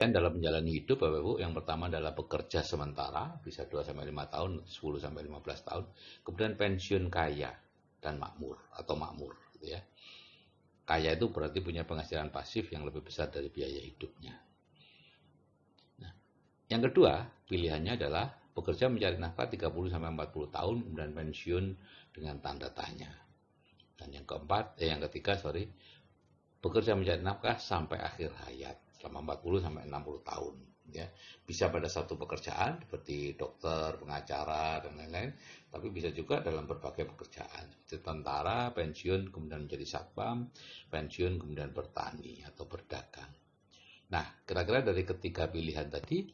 Dan dalam menjalani hidup, Bapak Ibu, yang pertama adalah bekerja sementara, bisa 2-5 tahun, 10-15 tahun. Kemudian pensiun kaya dan makmur atau makmur, gitu ya. Kaya itu berarti punya penghasilan pasif yang lebih besar dari biaya hidupnya. Nah, yang kedua, pilihannya adalah bekerja mencari nafkah 30-40 tahun, kemudian pensiun dengan tanda tanya. Dan yang ketiga, bekerja mencari nafkah sampai akhir hayat selama 40-60 tahun, ya. Bisa pada satu pekerjaan seperti dokter, pengacara dan lain-lain, tapi bisa juga dalam berbagai pekerjaan seperti tentara, pensiun kemudian menjadi satpam, pensiun kemudian bertani atau berdagang. Nah, kira-kira dari ketiga pilihan tadi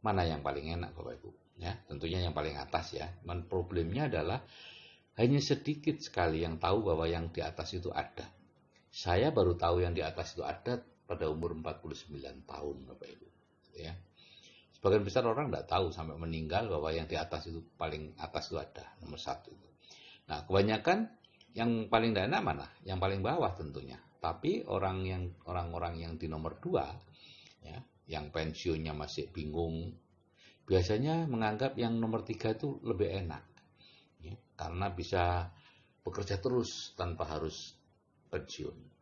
mana yang paling enak, Bapak Ibu? Ya, tentunya yang paling atas ya. Problemnya adalah hanya sedikit sekali yang tahu bahwa yang di atas itu ada. Saya baru tahu yang di atas itu ada pada umur 49 tahun, Bapak Ibu. Ya. Sebagian besar orang tidak tahu sampai meninggal bahwa yang di atas itu paling atas itu ada, nomor satu itu. Nah, kebanyakan yang paling tidak enak mana? Yang paling bawah tentunya. Tapi orang-orang yang di nomor dua, ya, yang pensiunnya masih bingung, biasanya menganggap yang nomor tiga itu lebih enak, ya, karena bisa bekerja terus tanpa harus pensiun.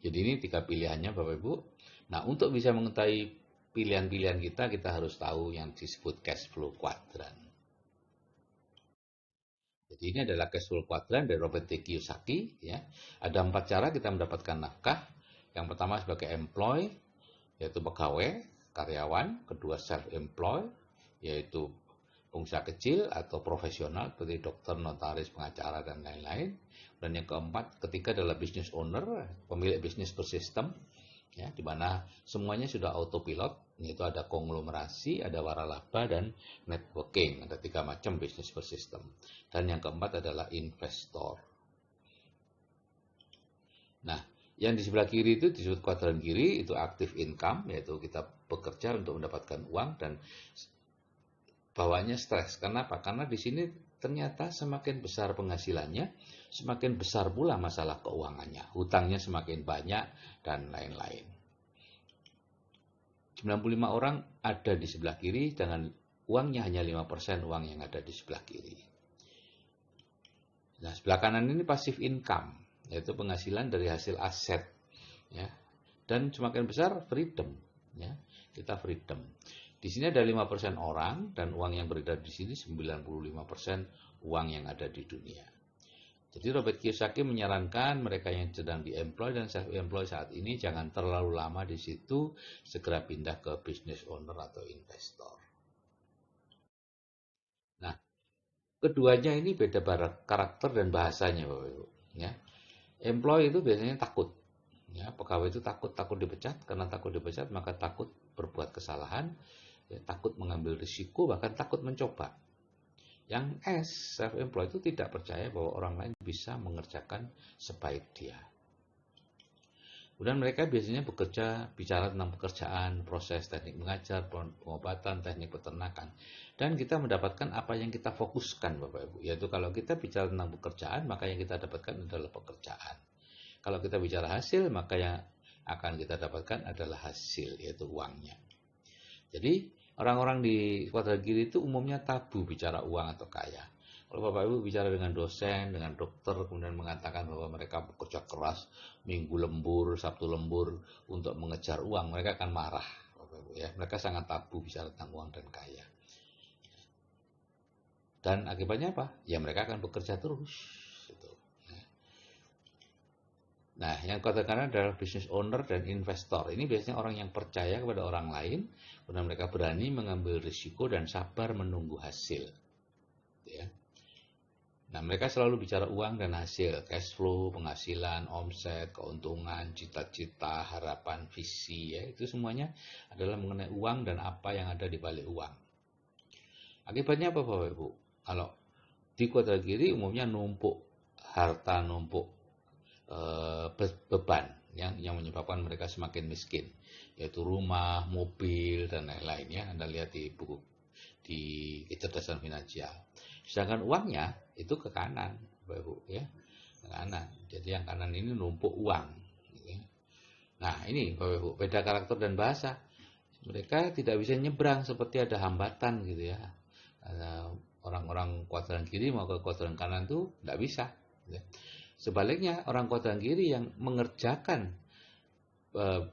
Jadi ini tiga pilihannya Bapak Ibu. Nah, untuk bisa mengetahui pilihan-pilihan kita harus tahu yang disebut cash flow quadrant. Jadi ini adalah cash flow quadrant dari Robert T. Kiyosaki. Ya. Ada 4 cara kita mendapatkan nafkah. Yang pertama sebagai employee, yaitu pegawai, karyawan. Kedua self-employed, yaitu pengusaha kecil atau profesional seperti dokter, notaris, pengacara, dan lain-lain. Dan yang keempat, ketiga adalah business owner, pemilik bisnis bersistem, ya, di mana semuanya sudah autopilot, yaitu ada konglomerasi, ada waralaba, dan networking. Ada 3 macam bisnis bersistem. Dan yang keempat adalah investor. Nah, yang di sebelah kiri itu disebut kuadran kiri, itu active income, yaitu kita bekerja untuk mendapatkan uang dan bawahnya stres. Kenapa? Karena di sini ternyata semakin besar penghasilannya, semakin besar pula masalah keuangannya. Hutangnya semakin banyak dan lain-lain. 95 orang ada di sebelah kiri, dengan uangnya hanya 5% uang yang ada di sebelah kiri. Nah, sebelah kanan ini passive income, yaitu penghasilan dari hasil aset. Ya. Dan semakin besar freedom. Ya. Kita freedom. Di sini ada 5% orang, dan uang yang beredar di sini 95% uang yang ada di dunia. Jadi Robert Kiyosaki menyarankan mereka yang sedang di-employ dan self-employ saat ini jangan terlalu lama di situ, segera pindah ke business owner atau investor. Nah, keduanya ini beda karakter dan bahasanya, Bapak Ibu. Ya. Employee itu biasanya takut. Ya, pegawai itu takut dipecat, karena takut dipecat maka takut berbuat kesalahan, ya, takut mengambil risiko, bahkan takut mencoba. Yang S, self-employed, itu tidak percaya bahwa orang lain bisa mengerjakan sebaik dia. Kemudian mereka biasanya bicara tentang pekerjaan, proses, teknik mengajar, pengobatan, teknik peternakan. Dan kita mendapatkan apa yang kita fokuskan, Bapak Ibu. Yaitu kalau kita bicara tentang pekerjaan, maka yang kita dapatkan adalah pekerjaan. Kalau kita bicara hasil, maka yang akan kita dapatkan adalah hasil, yaitu uangnya. Jadi orang-orang di kuadran kiri itu umumnya tabu bicara uang atau kaya. Kalau Bapak Ibu bicara dengan dosen, dengan dokter, kemudian mengatakan bahwa mereka bekerja keras, minggu lembur, sabtu lembur untuk mengejar uang, mereka akan marah, Bapak Ibu, ya. Mereka sangat tabu bicara tentang uang dan kaya. Dan akibatnya apa? Ya mereka akan bekerja terus. Nah, yang katakan adalah business owner dan investor. Ini biasanya orang yang percaya kepada orang lain, kemudian mereka berani mengambil risiko dan sabar menunggu hasil. Ya. Nah, mereka selalu bicara uang dan hasil, cash flow, penghasilan, omset, keuntungan, cita-cita, harapan, visi, ya. Itu semuanya adalah mengenai uang dan apa yang ada di balik uang. Akibatnya apa, Bapak Ibu? Kalau di kuadran kiri umumnya numpuk harta, numpuk beban yang menyebabkan mereka semakin miskin, yaitu rumah, mobil, dan lain-lain, ya. Anda lihat di buku di kecerdasan finansial. Sedangkan uangnya itu ke kanan, Bapak Ibu, ya, ke kanan. Jadi yang kanan ini numpuk uang, ya. Nah, ini Bapak Ibu, beda karakter dan bahasa. Mereka tidak bisa nyebrang seperti ada hambatan gitu ya. Orang-orang kuadran kiri mau ke kuadran kanan tuh tidak bisa. Gitu ya. Sebaliknya orang kuadran kiri yang mengerjakan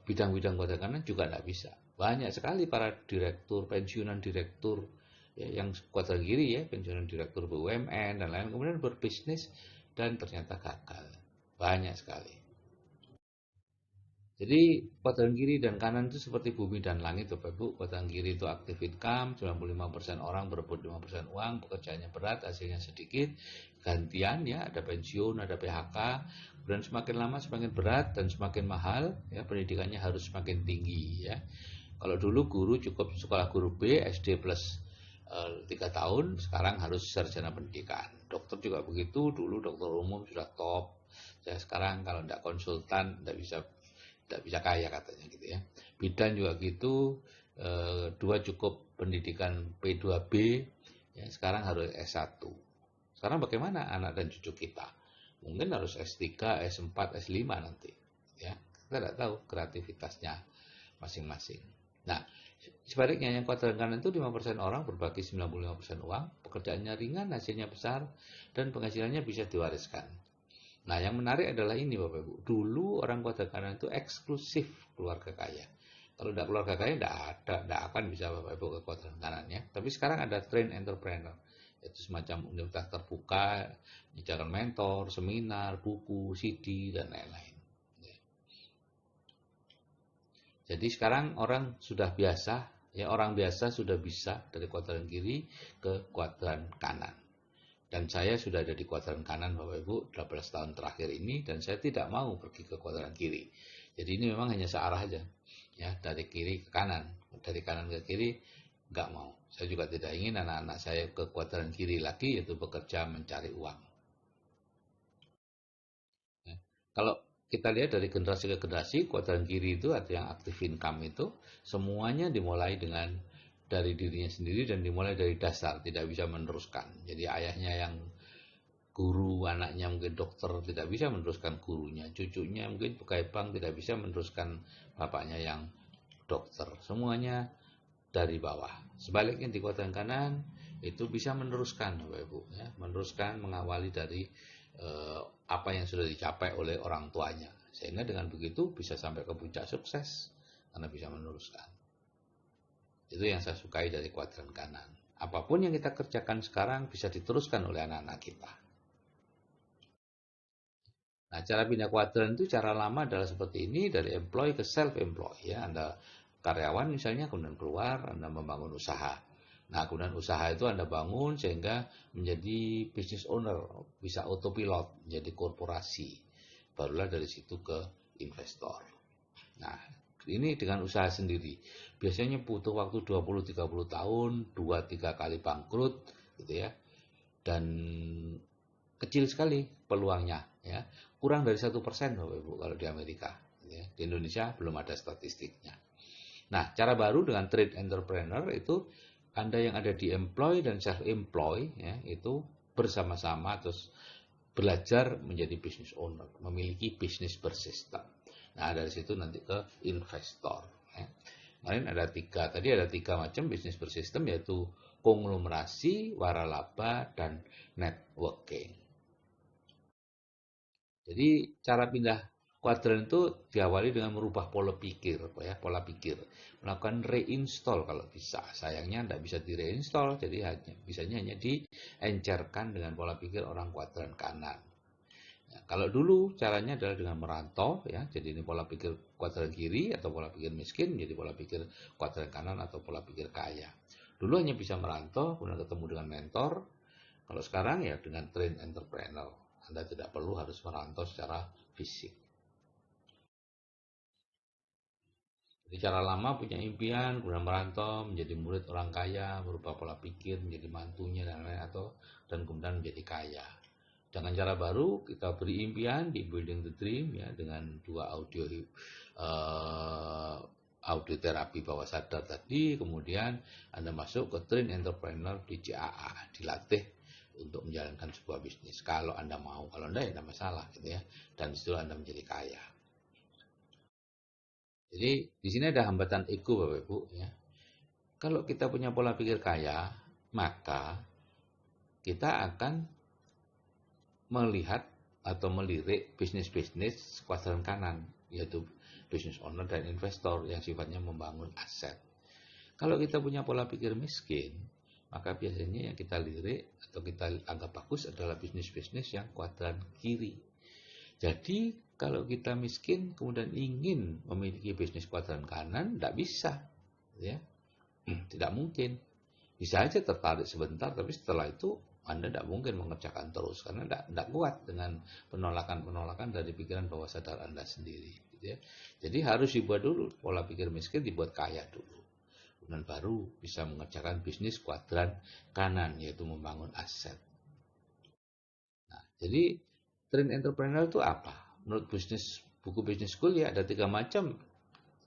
bidang-bidang kuadran kanan juga tidak bisa. Banyak sekali para direktur, pensiunan direktur ya, yang kuadran kiri ya, pensiunan direktur BUMN dan lain kemudian berbisnis dan ternyata gagal. Banyak sekali. Jadi kuadran kiri dan kanan itu seperti bumi dan langit Bapak Ibu. Kuadran kiri itu active income, 95% orang berebut 5% uang, pekerjaannya berat, hasilnya sedikit, gantian ya, ada pensiun, ada PHK, kemudian semakin lama semakin berat dan semakin mahal, ya pendidikannya harus semakin tinggi ya. Kalau dulu guru cukup sekolah guru B, SD plus 3 tahun, sekarang harus sarjana pendidikan. Dokter juga begitu, dulu dokter umum sudah top. Saya sekarang kalau tidak konsultan tidak bisa kaya katanya gitu ya. Bidan juga gitu, dua cukup pendidikan P2B, ya, sekarang harus S1. Sekarang bagaimana anak dan cucu kita? Mungkin harus S3, S4, S5 nanti. Ya, kita tidak tahu kreativitasnya masing-masing. Nah, sebaliknya yang kuadran kanan itu 5% orang berbagi 95% uang, pekerjaannya ringan, hasilnya besar, dan penghasilannya bisa diwariskan. Nah, yang menarik adalah ini Bapak Ibu. Dulu orang kuadran kanan itu eksklusif keluarga kaya. Kalau tidak keluarga kaya, tidak akan bisa Bapak Ibu ke kuadran kanan ya. Tapi sekarang ada train entrepreneur. Itu semacam universitas terbuka, menyediakan mentor, seminar, buku, CD, dan lain-lain. Jadi sekarang orang sudah biasa, ya orang biasa sudah bisa dari kuadran kiri ke kuadran kanan. Dan saya sudah ada di kuadran kanan Bapak Ibu 18 tahun terakhir ini dan saya tidak mau pergi ke kuadran kiri. Jadi ini memang hanya searah aja. Ya, dari kiri ke kanan, dari kanan ke kiri nggak mau. Saya juga tidak ingin anak-anak saya ke kuadran kiri lagi yaitu bekerja mencari uang. Ya. Kalau kita lihat dari generasi ke generasi, kuadran kiri itu atau yang active income itu semuanya dimulai dengan dari dirinya sendiri dan dimulai dari dasar, tidak bisa meneruskan. Jadi ayahnya yang guru, anaknya mungkin dokter tidak bisa meneruskan gurunya, cucunya mungkin pegawai bank tidak bisa meneruskan bapaknya yang dokter. Semuanya dari bawah. Sebaliknya di kuadran kanan itu bisa meneruskan Bapak Ibu ya, meneruskan mengawali dari apa yang sudah dicapai oleh orang tuanya. Sehingga dengan begitu bisa sampai ke puncak sukses karena bisa meneruskan. Itu yang saya sukai dari kuadran kanan. Apapun yang kita kerjakan sekarang bisa diteruskan oleh anak-anak kita. Nah, cara pindah kuadran itu cara lama adalah seperti ini, dari employee ke self-employ ya. Anda karyawan misalnya, kemudian keluar, Anda membangun usaha. Nah, kemudian usaha itu Anda bangun sehingga menjadi business owner, bisa autopilot, menjadi korporasi. Barulah dari situ ke investor. Nah, ini dengan usaha sendiri. Biasanya butuh waktu 20-30 tahun, 2-3 kali bangkrut gitu ya. Dan kecil sekali peluangnya ya, kurang dari 1% Bapak Ibu kalau di Amerika ya. Di Indonesia belum ada statistiknya. Nah, cara baru dengan trade entrepreneur itu Anda yang ada di employ dan self employ ya, itu bersama-sama terus belajar menjadi business owner, memiliki bisnis bersistem. Nah, dari situ nanti ke investor ya. Kemarin tadi ada tiga macam bisnis bersistem, yaitu konglomerasi, waralaba, dan networking. Jadi cara pindah kuadran itu diawali dengan merubah pola pikir, ya, pola pikir, melakukan reinstall kalau bisa. Sayangnya tidak bisa direinstall, jadi bisanya hanya diencerkan dengan pola pikir orang kuadran kanan. Ya, kalau dulu caranya adalah dengan merantau, ya, jadi ini pola pikir kuadran kiri atau pola pikir miskin, menjadi pola pikir kuadran kanan atau pola pikir kaya. Dulu hanya bisa merantau, kemudian ketemu dengan mentor. Kalau sekarang ya dengan train entrepreneur. Anda tidak perlu harus merantau secara fisik. Jadi cara lama punya impian, kemudian merantau, menjadi murid orang kaya, merubah pola pikir, menjadi mantunya dan lain-lain, dan kemudian menjadi kaya. Dengan cara baru kita beri impian di Building the Dream ya, dengan dua audio terapi bawah sadar tadi, kemudian Anda masuk ke train entrepreneur di CAA, dilatih untuk menjalankan sebuah bisnis. Kalau Anda mau, kalau Anda ya tidak masalah gitu ya. Dan disitu Anda menjadi kaya. Jadi di sini ada hambatan ego Bapak Ibu ya. Kalau kita punya pola pikir kaya, maka kita akan melihat atau melirik bisnis-bisnis kuadran kanan, yaitu business owner dan investor yang sifatnya membangun aset. Kalau kita punya pola pikir miskin, maka biasanya yang kita lirik atau kita anggap bagus adalah bisnis-bisnis yang kuadran kiri. Jadi kalau kita miskin kemudian ingin memiliki bisnis kuadran kanan, tidak bisa, ya, tidak mungkin. Bisa aja tertarik sebentar, tapi setelah itu Anda tidak mungkin mengerjakan terus karena tidak kuat dengan penolakan-penolakan dari pikiran bawah sadar Anda sendiri. Gitu ya. Jadi harus dibuat dulu pola pikir miskin, dibuat kaya dulu. Dan baru bisa mengerjakan bisnis kuadran kanan, yaitu membangun aset. Nah, jadi train entrepreneur itu apa? Menurut buku Business School ya ada 3 macam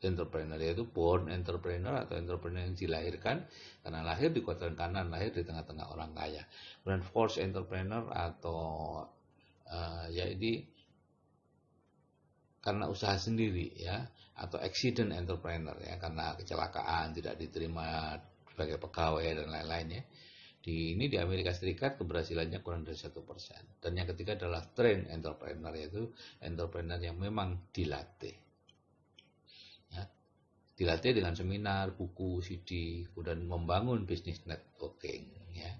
entrepreneur, yaitu born entrepreneur atau entrepreneur yang dilahirkan karena lahir di kuadran kanan, lahir di tengah-tengah orang kaya. Kemudian forced entrepreneur atau ya ini karena usaha sendiri ya, atau accident entrepreneur ya, karena kecelakaan tidak diterima sebagai pegawai dan lain-lain ya. Ini di Amerika Serikat keberhasilannya kurang dari 1%. Dan yang ketiga adalah train entrepreneur, yaitu entrepreneur yang memang dilatih. Ya, dilatih dengan seminar, buku, CD, kemudian membangun bisnis networking ya.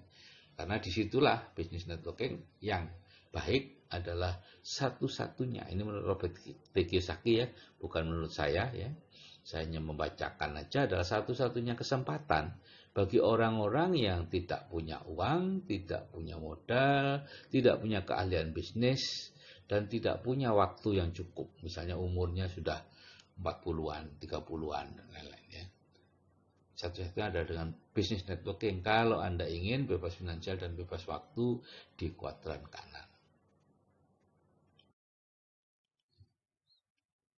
Karena disitulah bisnis networking yang baik adalah satu-satunya, ini menurut Robert Kiyosaki ya, bukan menurut saya ya. Saya hanya membacakan aja, adalah satu-satunya kesempatan bagi orang-orang yang tidak punya uang, tidak punya modal, tidak punya keahlian bisnis, dan tidak punya waktu yang cukup. Misalnya umurnya sudah 40-an, 30-an, dan lain-lain ya. Satu-satunya ada dengan bisnis networking kalau Anda ingin bebas finansial dan bebas waktu di kuadran kanan.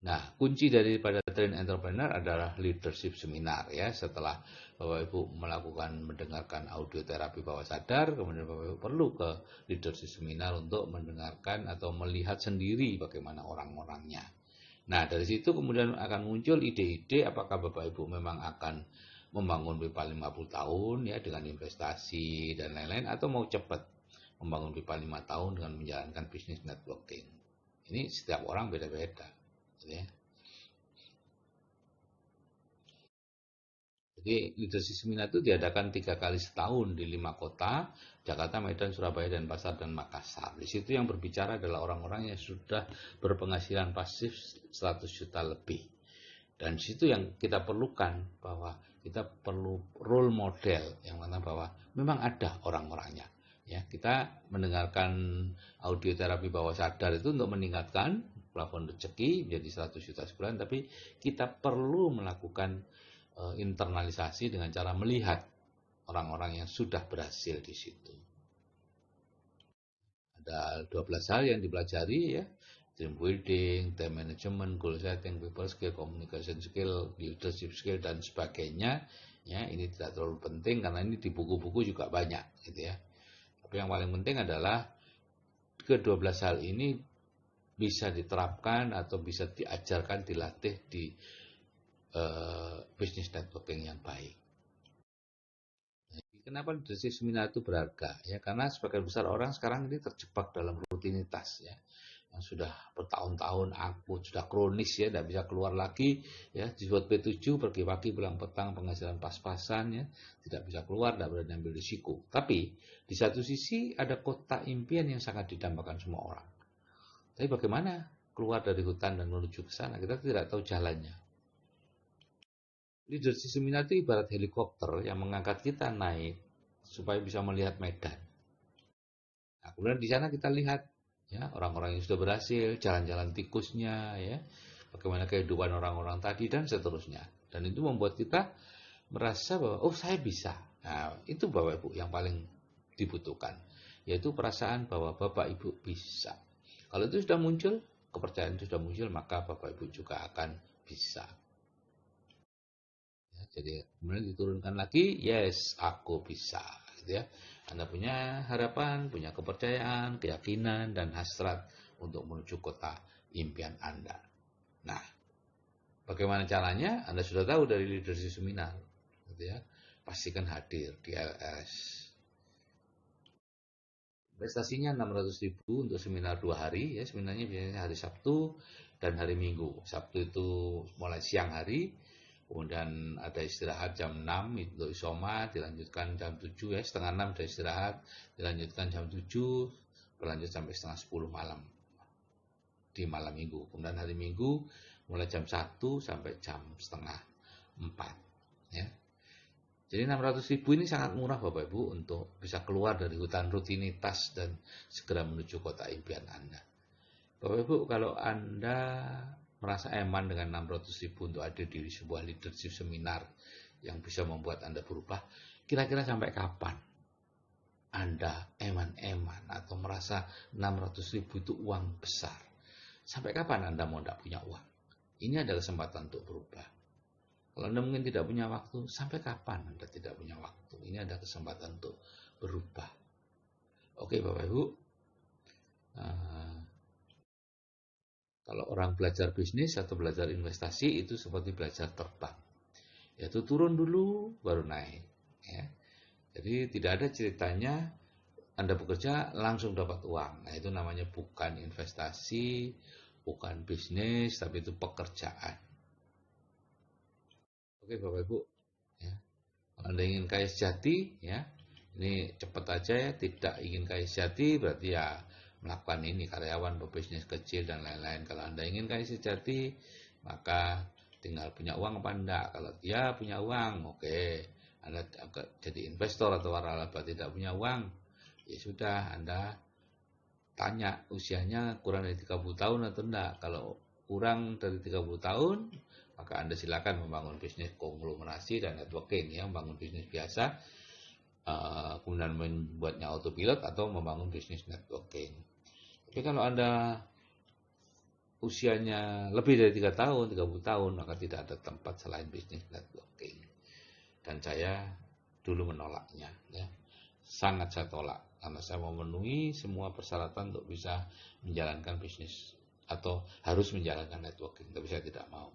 Nah, kunci daripada train entrepreneur adalah leadership seminar ya. Setelah Bapak Ibu mendengarkan audio terapi bawah sadar, kemudian Bapak Ibu perlu ke leadership seminar untuk mendengarkan atau melihat sendiri bagaimana orang-orangnya. Nah, dari situ kemudian akan muncul ide-ide apakah Bapak Ibu memang akan membangun pipa 50 tahun ya dengan investasi dan lain-lain, atau mau cepat membangun pipa 5 tahun dengan menjalankan bisnis networking. Ini setiap orang beda-beda. Ya. Jadi leadership seminar itu diadakan 3 kali setahun di 5 kota, Jakarta, Medan, Surabaya, dan Pasar, dan Makassar. Di situ yang berbicara adalah orang-orang yang sudah berpenghasilan pasif 100 juta lebih. Dan di situ yang kita perlukan bahwa kita perlu role model yang mana bahwa memang ada orang-orangnya. Ya, kita mendengarkan audio terapi bawah sadar itu untuk meningkatkan plafon rezeki menjadi 100 juta sebulan, tapi kita perlu melakukan internalisasi dengan cara melihat orang-orang yang sudah berhasil di situ. Ada 12 hal yang dipelajari ya, team building, time management, goal setting, people skill, communication skill, leadership skill, dan sebagainya. Ya, ini tidak terlalu penting karena ini di buku-buku juga banyak gitu ya. Tapi yang paling penting adalah ke-12 hal ini bisa diterapkan atau bisa diajarkan, dilatih di bisnis networking yang baik. Kenapa leadership seminar itu berharga? Ya, karena sebagian besar orang sekarang ini terjebak dalam rutinitas ya, yang sudah bertahun-tahun akut, sudah kronis ya, tidak bisa keluar lagi ya, dibuat P7 pergi pagi pulang petang, penghasilan pas-pasan ya, tidak bisa keluar, tidak berani ambil risiko. Tapi di satu sisi ada kotak impian yang sangat didambakan semua orang. Tapi bagaimana keluar dari hutan dan menuju ke sana? Kita tidak tahu jalannya. Leadership seminar itu ibarat helikopter yang mengangkat kita naik supaya bisa melihat medan. Nah, kemudian di sana kita lihat ya orang-orang yang sudah berhasil, jalan-jalan tikusnya ya, bagaimana kehidupan orang-orang tadi dan seterusnya. Dan itu membuat kita merasa bahwa oh saya bisa. Nah, itu Bapak Ibu yang paling dibutuhkan, yaitu perasaan bahwa Bapak Ibu bisa. Kalau itu sudah muncul, kepercayaan itu sudah muncul, maka Bapak Ibu juga akan bisa. Jadi kemudian diturunkan lagi, yes, aku bisa, gitu ya. Anda punya harapan, punya kepercayaan, keyakinan, dan hasrat untuk menuju kota impian Anda. Nah, Bagaimana caranya? Anda sudah tahu dari leadership seminar, gitu ya. Pastikan hadir di LS. Investasinya 600.000 untuk seminar 2 hari, ya. Seminarnya biasanya hari Sabtu dan hari Minggu. Sabtu itu mulai siang hari, kemudian ada istirahat jam 6 untuk isoma, dilanjutkan jam 7, ya, setengah 6 ada istirahat, dilanjutkan jam 7, berlanjut sampai setengah 10 malam di malam Minggu. Kemudian hari Minggu mulai jam 1 sampai jam setengah 4, ya. Jadi 600.000 ini sangat murah Bapak Ibu untuk bisa keluar dari hutan rutinitas dan segera menuju kota impian Anda. Bapak Ibu, kalau Anda merasa eman dengan 600.000 untuk hadir di sebuah leadership seminar yang bisa membuat Anda berubah, kira-kira sampai kapan Anda eman-eman atau merasa 600.000 itu uang besar? Sampai kapan Anda mau tidak punya uang? Ini adalah kesempatan untuk berubah. Kalau Anda mungkin tidak punya waktu, sampai kapan Anda tidak punya waktu? Ini ada kesempatan untuk berubah. Oke Bapak Ibu, kalau orang belajar bisnis atau belajar investasi itu seperti belajar terbang. Yaitu turun dulu baru naik. Ya. Jadi tidak ada ceritanya Anda bekerja langsung dapat uang. Nah itu namanya bukan investasi, bukan bisnis, tapi itu pekerjaan. Oke Bapak Ibu, ya. Kalau Anda ingin kaya sejati, ya, ini cepat aja ya, tidak ingin kaya sejati berarti ya melakukan ini karyawan, pebisnis kecil dan lain-lain. Kalau Anda ingin kaya sejati, maka tinggal punya uang apa enggak. Kalau dia punya uang, oke. Anda jadi investor atau waralaba tidak punya uang, ya sudah Anda tanya usianya kurang dari 30 tahun atau enggak. Kalau kurang dari 30 tahun, maka Anda silakan membangun bisnis konglomerasi dan networking, ya, membangun bisnis biasa, kemudian membuatnya autopilot atau membangun bisnis networking. Tapi kalau Anda usianya lebih dari 3 tahun, 30 tahun, maka tidak ada tempat selain bisnis networking. Dan saya dulu menolaknya, ya. Sangat saya tolak karena saya memenuhi semua persyaratan untuk bisa menjalankan bisnis atau harus menjalankan networking, tapi saya tidak mau.